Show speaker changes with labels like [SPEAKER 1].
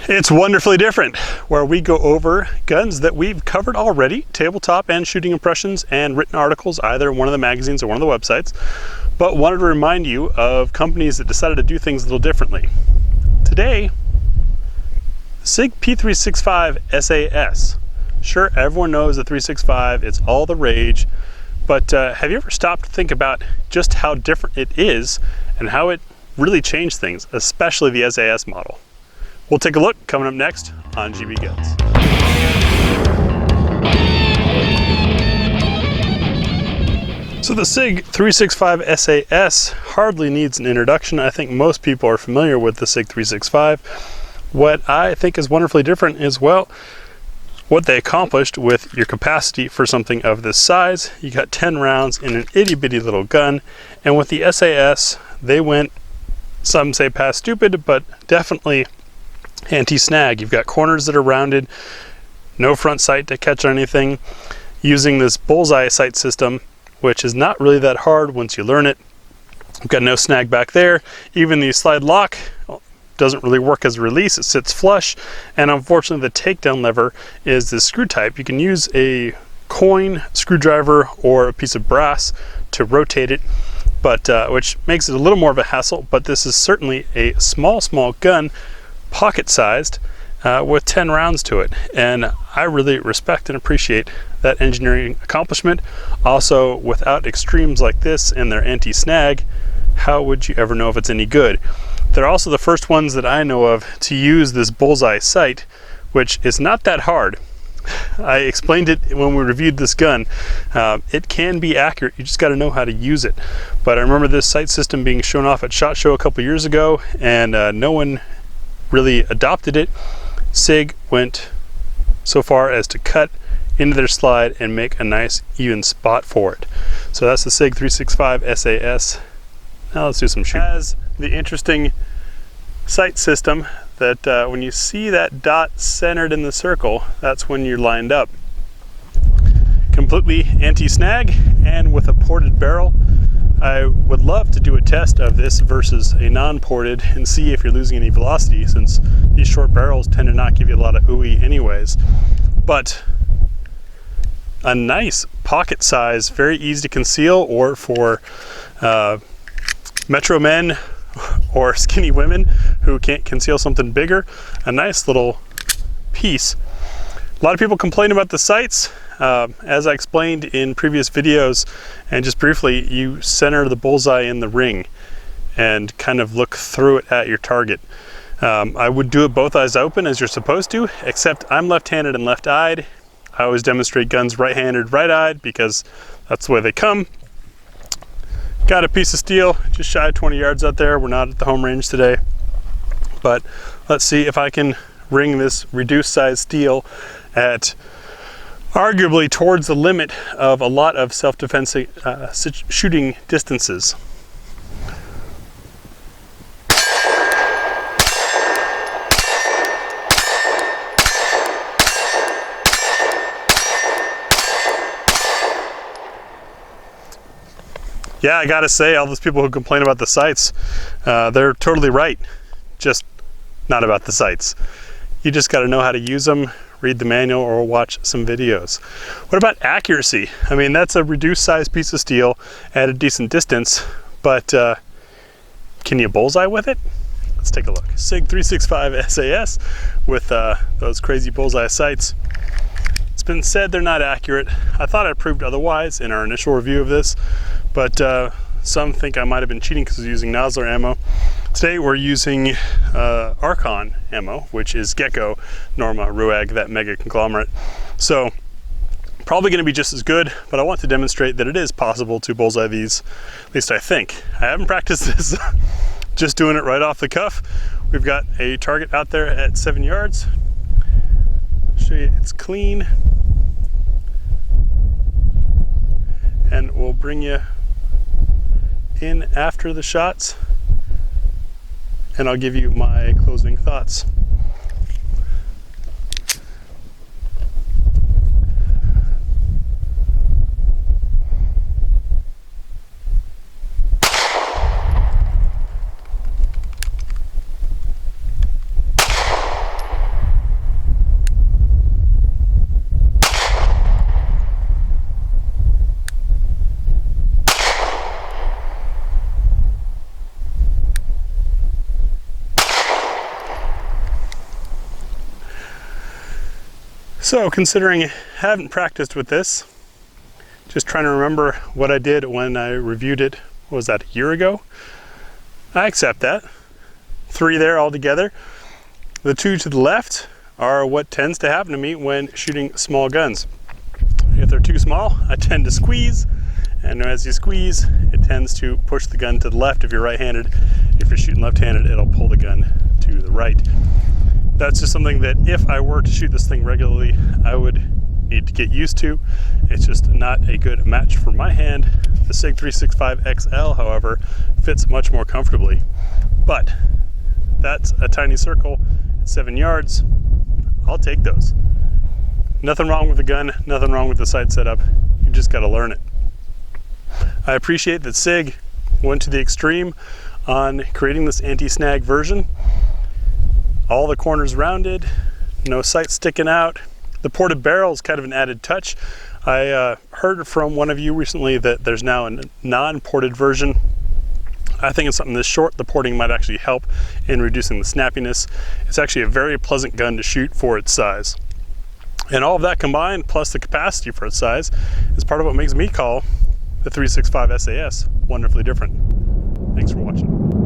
[SPEAKER 1] It's Wonderfully Different, where we go over guns that we've covered already, tabletop and shooting impressions and written articles, either in one of the magazines or one of the websites, but wanted to remind you of companies that decided to do things a little differently. Today, Sig P365 SAS. Sure, everyone knows the 365, it's all the rage, but have you ever stopped to think about just how different it is and how it really changed things, especially the SAS model? We'll take a look coming up next on GBGuns. So the Sig 365 SAS hardly needs an introduction. I think most people are familiar with the Sig 365. What I think is wonderfully different is, well, what they accomplished with your capacity for something of this size. You got 10 rounds in an itty bitty little gun, and with the SAS, they went, some say past stupid, but definitely anti-snag. You've got corners that are rounded, no front sight to catch on anything, using this Bullseye Sight system, which is not really that hard once you learn it. You've got no snag back there. Even the slide lock doesn't really work as a release. It sits flush, and unfortunately the takedown lever is the screw type. You can use a coin screwdriver or a piece of brass to rotate it, but which makes it a little more of a hassle. But this is certainly a small gun, pocket-sized, with 10 rounds to it, and I really respect and appreciate that engineering accomplishment. Also, without extremes like this and their anti-snag, how would you ever know if it's any good? They're also the first ones that I know of to use this Bullseye Sight, which is not that hard. I explained it when we reviewed this gun. It can be accurate, you just got to know how to use it. But I remember this sight system being shown off at SHOT Show a couple years ago, and no one really adopted it. Sig went so far as to cut into their slide and make a nice even spot for it. So that's the Sig 365 SAS. Now let's do some shooting. It has the interesting sight system that when you see that dot centered in the circle, that's when you're lined up. Completely anti-snag and with a ported barrel. I would love to do a test of this versus a non-ported and see if you're losing any velocity, since these short barrels tend to not give you a lot of ooey anyways. But a nice pocket size, very easy to conceal, or for metro men or skinny women who can't conceal something bigger, a nice little piece. A lot of people complain about the sights. As I explained in previous videos, and just briefly, you center the bullseye in the ring and kind of look through it at your target. I would do it both eyes open as you're supposed to, except I'm left-handed and left-eyed. I always demonstrate guns right-handed, right-eyed, because that's the way they come. Got a piece of steel just shy of 20 yards out there. We're not at the home range today, but let's see if I can ring this reduced size steel at arguably towards the limit of a lot of self-defense shooting distances. Yeah, I gotta say, all those people who complain about the sights, they're totally right, just not about the sights. You just gotta know how to use them, read the manual, or watch some videos. What about accuracy? I mean, that's a reduced size piece of steel at a decent distance, but can you bullseye with it? Let's take a look. Sig 365 SAS with those crazy bullseye sights. It's been said they're not accurate. I thought I proved otherwise in our initial review of this, but some think I might have been cheating because I was using Nosler ammo. Today we're using Archon ammo, which is Gecko, Norma, Ruag, that mega conglomerate. So probably going to be just as good, but I want to demonstrate that it is possible to bullseye these, at least I think. I haven't practiced this, just doing it right off the cuff. We've got a target out there at 7 yards. Show you it's clean, and we'll bring you in after the shots, and I'll give you my closing thoughts. So considering I haven't practiced with this, just trying to remember what I did when I reviewed it, what was that, a year ago? I accept that. 3 there altogether. The 2 to the left are what tends to happen to me when shooting small guns. If they're too small, I tend to squeeze, and as you squeeze, it tends to push the gun to the left if you're right-handed. If you're shooting left-handed, it'll pull the gun to the right. That's just something that if I were to shoot this thing regularly, I would need to get used to. It's just not a good match for my hand. The Sig 365 XL, however, fits much more comfortably. But that's a tiny circle at 7 yards. I'll take those. Nothing wrong with the gun, nothing wrong with the sight setup. You just got to learn it. I appreciate that Sig went to the extreme on creating this anti-snag version. All the corners rounded, no sight sticking out. The ported barrel is kind of an added touch. I heard from one of you recently that there's now a non-ported version. I think it's something this short, the porting might actually help in reducing the snappiness. It's actually a very pleasant gun to shoot for its size. And all of that combined, plus the capacity for its size, is part of what makes me call the 365 SAS wonderfully different. Thanks for watching.